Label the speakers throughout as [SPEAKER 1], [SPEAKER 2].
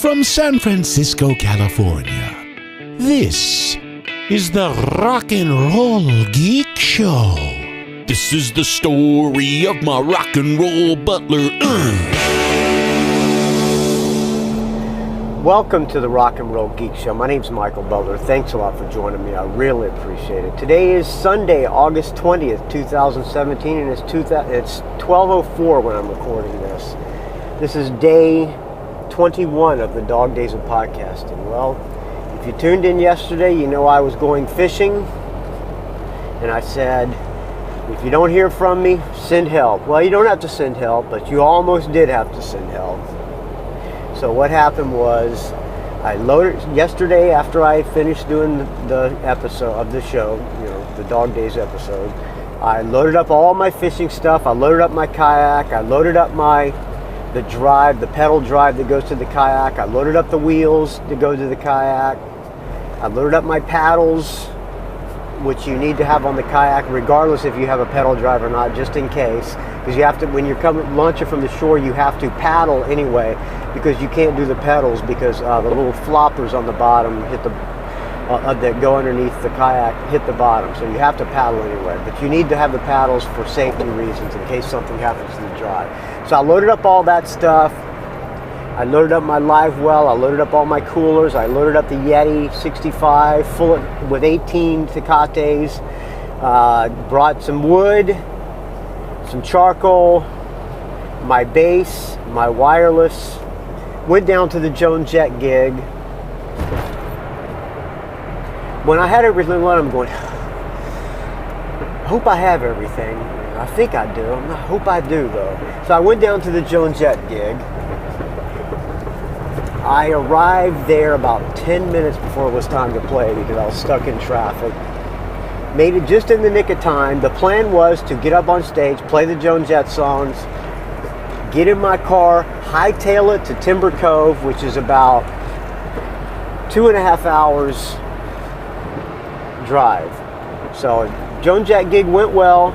[SPEAKER 1] from San Francisco, California. This is the Rock and Roll Geek Show. This is the story of my rock and roll butler.
[SPEAKER 2] Welcome to the Rock and Roll Geek Show. My name's Michael Butler. Thanks a lot for joining me. I really appreciate it. Today is Sunday, August 20th, 2017, and it's 12:04 when I'm recording this. This is day 21 of the Dog Days of Podcasting. Well, if you tuned in yesterday, you know I was going fishing, and I said, if you don't hear from me, send help. Well, you don't have to send help, but you almost did have to send help. So what happened was, I loaded yesterday after I finished doing the episode of the show, the Dog Days episode. I loaded up all my fishing stuff. I loaded up my kayak. I loaded up the pedal drive that goes to the kayak. I loaded up the wheels that go to the kayak. I loaded up my paddles, which you need to have on the kayak, regardless if you have a pedal drive or not, just in case. Because you have to, when you're launching from the shore, you have to paddle anyway, because you can't do the pedals because the little floppers on the bottom hit that go underneath the kayak hit the bottom. So you have to paddle anyway. But you need to have the paddles for safety reasons in case something happens to the drive. So I loaded up all that stuff. I loaded up my live well. I loaded up all my coolers. I loaded up the Yeti 65 with 18 Tecates. Brought some wood, some charcoal, my bass, my wireless. Went down to the Jones Jet gig. When I had everything loaded, I'm going, I hope I have everything. I think I do. I hope I do, though. So I went down to the Jones Jet gig. I arrived there about 10 minutes before it was time to play because I was stuck in traffic. Made it just in the nick of time. The plan was to get up on stage, play the Jones Jet songs, get in my car, hightail it to Timber Cove, which is about 2.5 hours drive. So Jones Jet gig went well.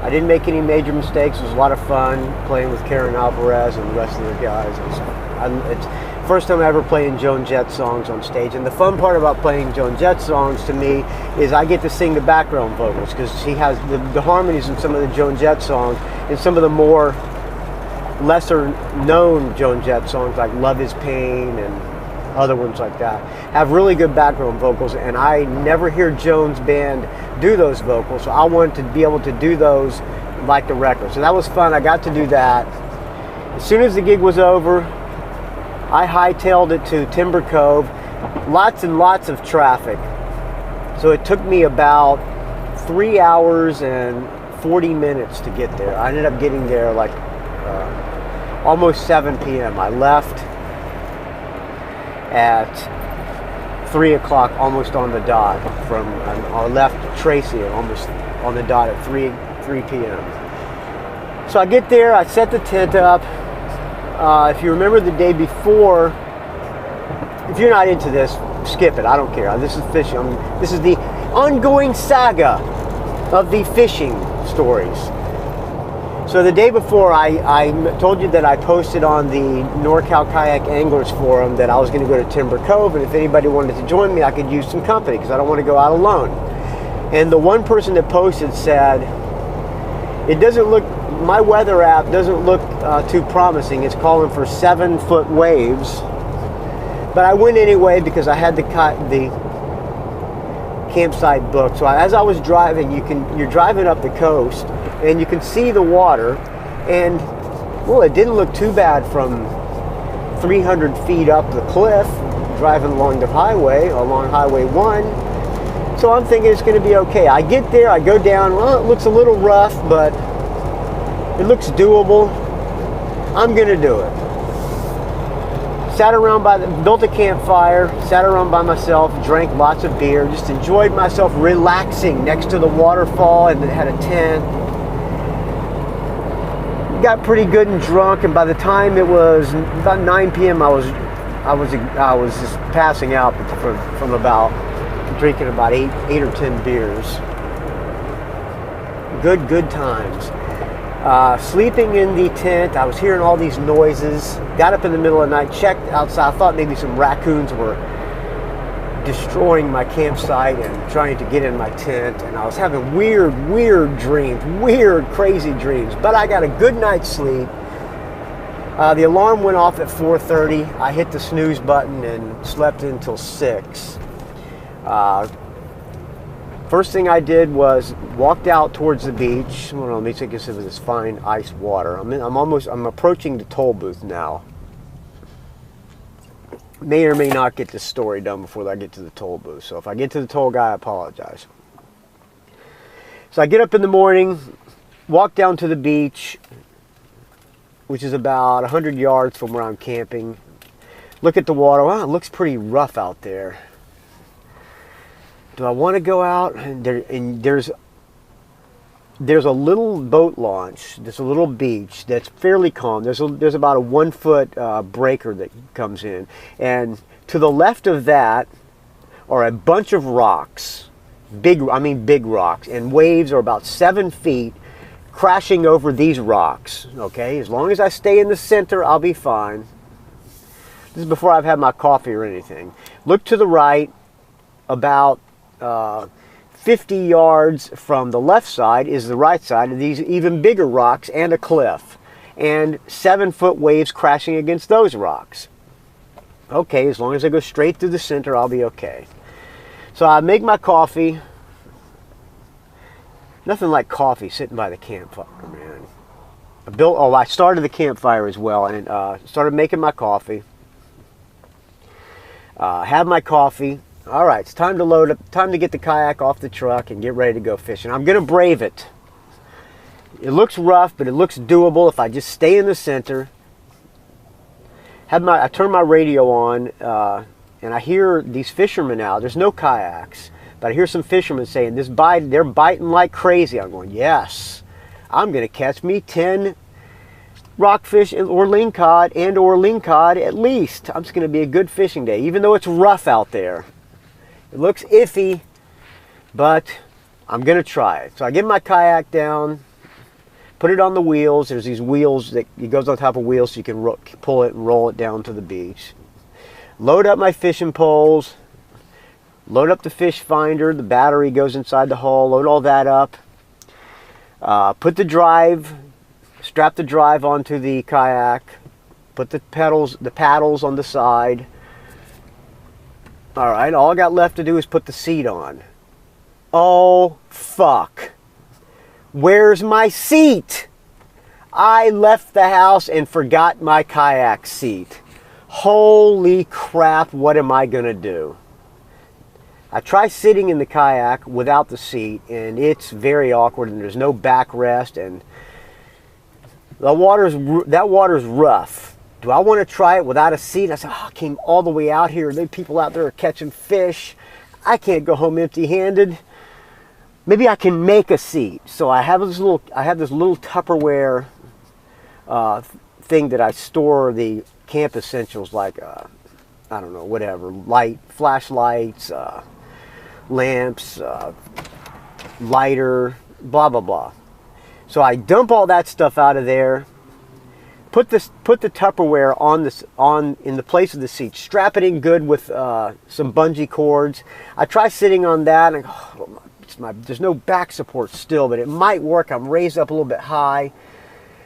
[SPEAKER 2] I didn't make any major mistakes. It was a lot of fun playing with Karen Alvarez and the rest of the guys. It's first time ever playing Joan Jett songs on stage. And the fun part about playing Joan Jett songs to me is I get to sing the background vocals, because she has the harmonies in some of the Joan Jett songs and some of the more lesser known Joan Jett songs like Love Is Pain and other ones like that have really good background vocals, and I never hear Joan's band do those vocals, so I wanted to be able to do those like the record. So that was fun. I got to do that. As soon as the gig was over, I hightailed it to Timber Cove. Lots and lots of traffic. So it took me about 3 hours and 40 minutes to get there. I ended up getting there like almost 7 p.m. I left at 3 o'clock, almost on the dot. I left Tracy almost on the dot at 3 p.m. So I get there, I set the tent up. If you remember the day before, if you're not into this, skip it. I don't care. This is fishing. This is the ongoing saga of the fishing stories. So the day before, I told you that I posted on the NorCal Kayak Anglers Forum that I was going to go to Timber Cove, and if anybody wanted to join me, I could use some company because I don't want to go out alone. And the one person that posted said, it doesn't look, my weather app doesn't look too promising. It's calling for 7-foot waves. But I went anyway because I had the campsite booked. So as I was driving, you're driving up the coast and you can see the water, and well, it didn't look too bad from 300 feet up the cliff driving along the highway, along Highway 1. So I'm thinking it's going to be okay. I get there, I go down, well, it looks a little rough, but it looks doable. I'm going to do it. Sat around built a campfire, sat around by myself, drank lots of beer, just enjoyed myself relaxing next to the waterfall, and had a tent. Got pretty good and drunk, and by the time it was about 9 p.m. I was just passing out from about drinking about eight or 10 beers. Good times. Sleeping in the tent, I was hearing all these noises. Got up in the middle of the night, checked outside. I thought maybe some raccoons were destroying my campsite and trying to get in my tent. And I was having weird dreams, weird, crazy dreams. But I got a good night's sleep. The alarm went off at 4:30. I hit the snooze button and slept until 6. First thing I did was walked out towards the beach. Well, let me take this of this fine ice water. I'm approaching the toll booth now. May or may not get this story done before I get to the toll booth. So if I get to the toll guy, I apologize. So I get up in the morning, walk down to the beach, which is about 100 yards from where I'm camping. Look at the water. Wow, it looks pretty rough out there. Do I want to go out? And there's a little boat launch. There's a little beach that's fairly calm. There's about a 1 foot breaker that comes in, and to the left of that are a bunch of rocks, big rocks, and waves are about 7 feet crashing over these rocks. Okay, as long as I stay in the center, I'll be fine. This is before I've had my coffee or anything. Look to the right, about 50 yards from the left side is the right side of these even bigger rocks and a cliff, and 7 foot waves crashing against those rocks. Okay, as long as I go straight through the center, I'll be okay. So I make my coffee. Nothing like coffee sitting by the campfire, man. I started the campfire as well, and started making my coffee. Have my coffee. All right, it's time to load up, time to get the kayak off the truck and get ready to go fishing. I'm going to brave it. It looks rough, but it looks doable if I just stay in the center. I turn my radio on, and I hear these fishermen out. There's no kayaks, but I hear some fishermen saying, they're biting like crazy. I'm going, yes, I'm going to catch me 10 rockfish or lingcod at least. It's going to be a good fishing day, even though it's rough out there. It looks iffy, but I'm going to try it. So I get my kayak down, put it on the wheels. There's these wheels that it goes on top of wheels so you can pull it and roll it down to the beach. Load up my fishing poles, load up the fish finder. The battery goes inside the hull. Load all that up. Put the drive, strap the drive onto the kayak. Put the paddles on the side. All right, all I got left to do is put the seat on. Oh, fuck. Where's my seat? I left the house and forgot my kayak seat. Holy crap, what am I going to do? I try sitting in the kayak without the seat, and it's very awkward, and there's no backrest, and that water's rough. Do I want to try it without a seat? I said, I came all the way out here. There are people out there catching fish. I can't go home empty-handed. Maybe I can make a seat. So I have this little Tupperware thing that I store the camp essentials like, I don't know, whatever, flashlights, lamps, lighter, blah, blah, blah. So I dump all that stuff out of there. Put the Tupperware in the place of the seat. Strap it in good with some bungee cords. I try sitting on that, and there's no back support still, but it might work. I'm raised up a little bit high,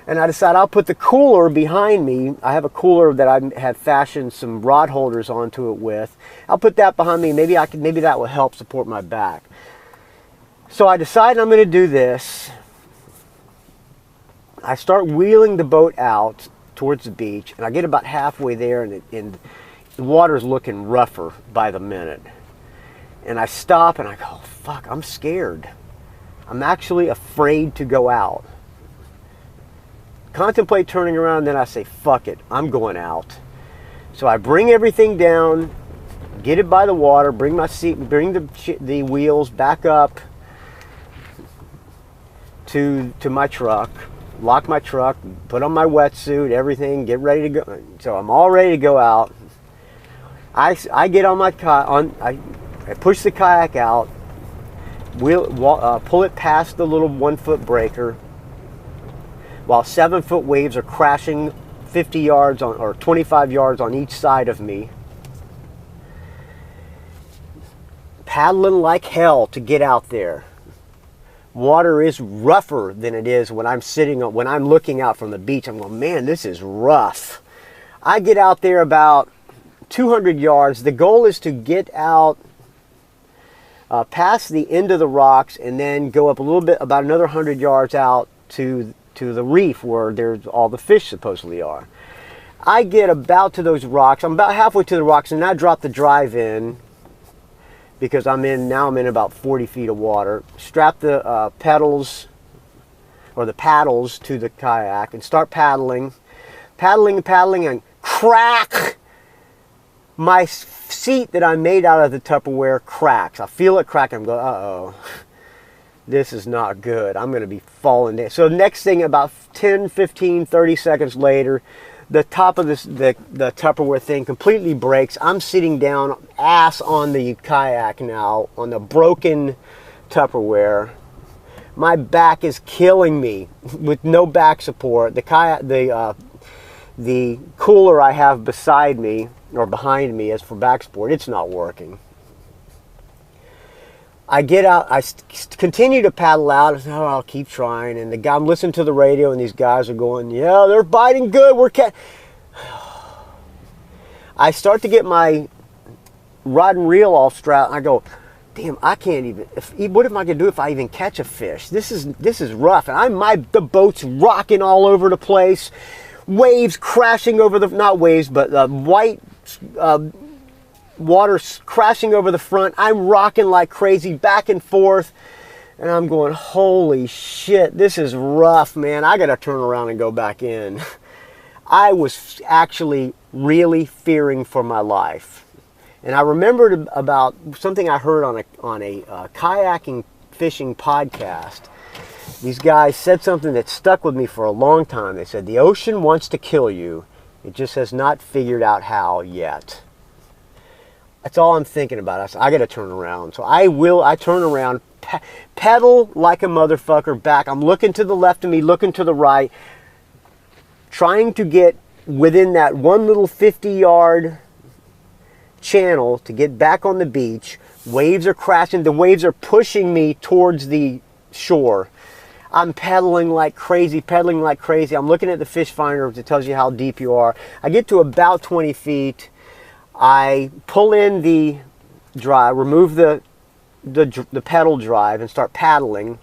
[SPEAKER 2] and I decide I'll put the cooler behind me. I have a cooler that I have fashioned some rod holders onto it with. I'll put that behind me. Maybe that will help support my back. So I decide I'm going to do this. I start wheeling the boat out towards the beach, and I get about halfway there, and the water's looking rougher by the minute. And I stop, and I go, fuck, I'm scared. I'm actually afraid to go out. Contemplate turning around, then I say, fuck it, I'm going out. So I bring everything down, get it by the water, bring my seat, bring the wheels back up to my truck. Lock my truck, put on my wetsuit, everything, get ready to go. So I'm all ready to go out. I get on my I push the kayak out, pull it past the little 1 foot breaker, while 7-foot waves are crashing 50 yards on, or 25 yards on each side of me. Paddling like hell to get out there. Water is rougher than it is when I'm when I'm looking out from the beach. I'm going, man, this is rough. I get out there about 200 yards. The goal is to get out past the end of the rocks and then go up a little bit, about another 100 yards out to the reef where there's all the fish supposedly are. I get about to those rocks. I'm about halfway to the rocks, and I drop the drive in because I'm in about 40 feet of water. Strap the pedals or the paddles to the kayak and start paddling, and crack! My seat that I made out of the Tupperware cracks. I feel it crack. I'm going, uh-oh. This is not good. I'm going to be falling down. So next thing, about 10, 15, 30 seconds later, the top of the Tupperware thing completely breaks. I'm sitting down, ass on the kayak now, on the broken Tupperware. My back is killing me with no back support. The cooler I have beside me, or behind me, as for back support, it's not working. I get out, I continue to paddle out. I say, oh, I'll keep trying. And I'm listening to the radio, and these guys are going, yeah, they're biting good. I start to get my rod and reel all strapped. I go, damn, I can't even. What am I gonna do if I even catch a fish? This is rough, and the boat's rocking all over the place. Waves crashing over not waves, but white. Water crashing over the front. I'm rocking like crazy back and forth, and I'm going, holy shit, this is rough, man. I gotta turn around and go back in. I was actually really fearing for my life, and I remembered about something I heard on a kayaking fishing podcast. These guys said something that stuck with me for a long time. They said, the ocean wants to kill you, it just has not figured out how yet. That's all I'm thinking about. I said, I got to turn around. So I turn around, pedal like a motherfucker back. I'm looking to the left of me, looking to the right, trying to get within that one little 50-yard channel to get back on the beach. Waves are crashing. The waves are pushing me towards the shore. I'm pedaling like crazy. I'm looking at the fish finder that tells you how deep you are. I get to about 20 feet. I pull in the drive, remove the pedal drive, and start paddling.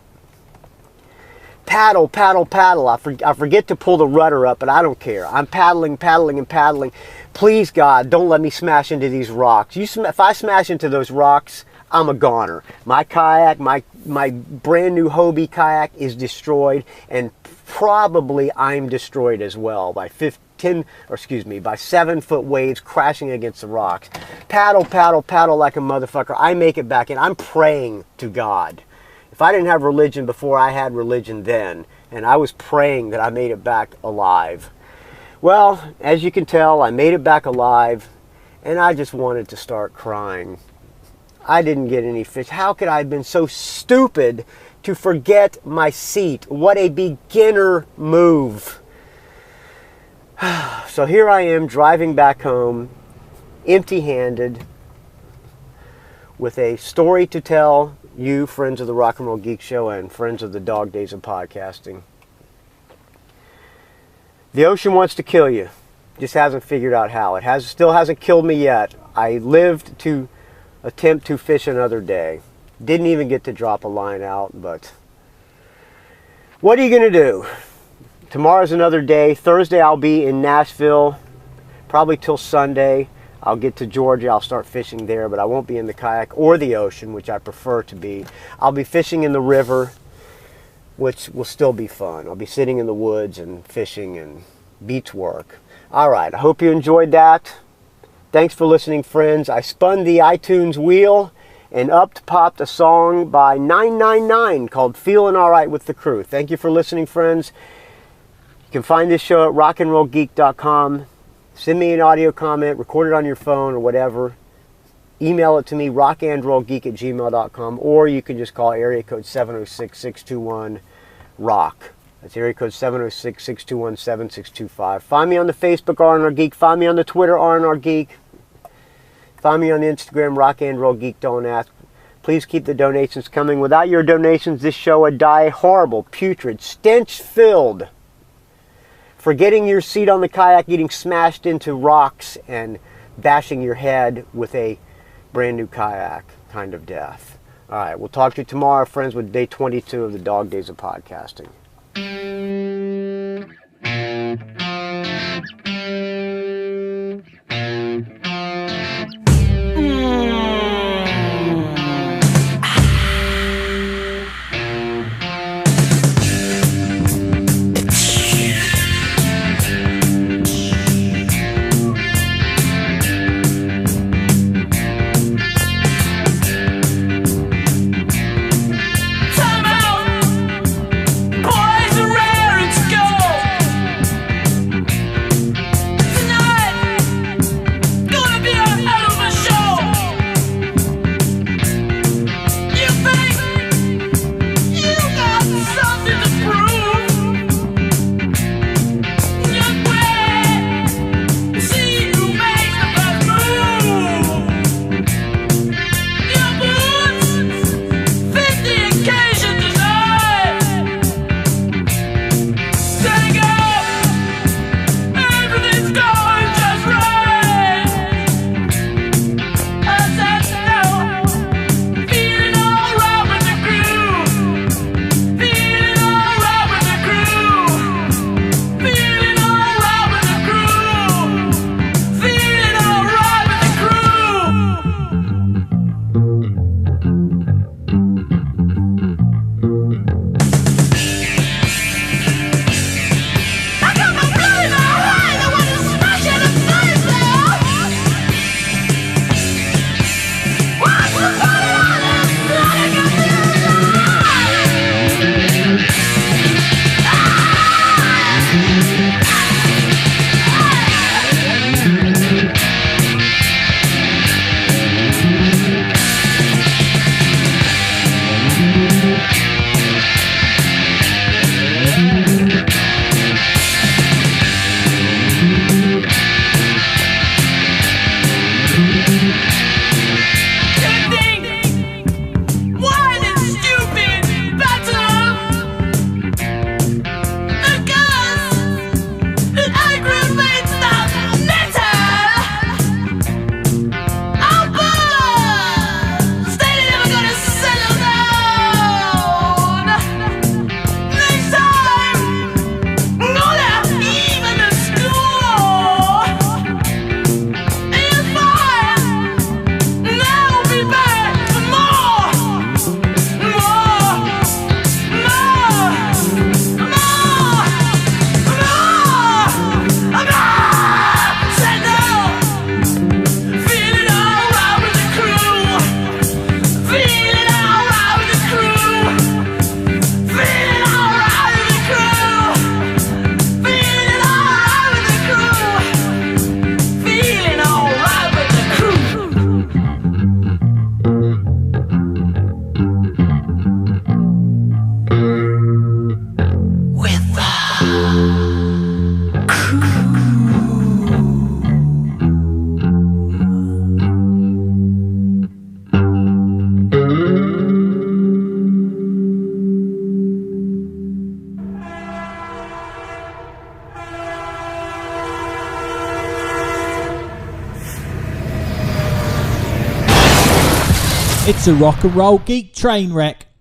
[SPEAKER 2] Paddle. I forget to pull the rudder up, but I don't care. I'm paddling. Please, God, don't let me smash into these rocks. If I smash into those rocks, I'm a goner. My kayak, my brand new Hobie kayak is destroyed, and probably I'm destroyed as well by 7-foot waves crashing against the rocks. Paddle like a motherfucker. I make it back in. I'm praying to God. If I didn't have religion before, I had religion then, and I was praying that I made it back alive. Well, as you can tell, I made it back alive, and I just wanted to start crying. I didn't get any fish. How could I have been so stupid to forget my seat? What a beginner move. So here I am driving back home, empty-handed, with a story to tell you, friends of the Rock and Roll Geek Show and friends of the dog days of podcasting. The ocean wants to kill you. Just hasn't figured out how. It still hasn't killed me yet. I lived to attempt to fish another day. Didn't even get to drop a line out, but what are you going to do? Tomorrow's another day. Thursday I'll be in Nashville, probably till Sunday. I'll get to Georgia. I'll start fishing there, but I won't be in the kayak or the ocean, which I prefer to be. I'll be fishing in the river, which will still be fun. I'll be sitting in the woods and fishing and beach work. All right, I hope you enjoyed that. Thanks for listening, friends. I spun the iTunes wheel, and up popped a song by 999 called Feeling Alright with the Crew. Thank you for listening, friends. You can find this show at rockandrollgeek.com. Send me an audio comment, record it on your phone or whatever. Email it to me, rockandrollgeek@gmail.com, or you can just call area code 706-621-ROCK. That's area code 706-621-7625. Find me on the Facebook, R&R Geek. Find me on the Twitter, R&R Geek. Find me on the Instagram, Rock and Roll Geek. Don't ask. Please keep the donations coming. Without your donations, this show would die horrible, putrid, stench-filled. Forgetting your seat on the kayak, getting smashed into rocks, and bashing your head with a brand new kayak kind of death. All right, we'll talk to you tomorrow, friends, with day 22 of the Dog Days of Podcasting.
[SPEAKER 3] It's a rock and roll geek train wreck.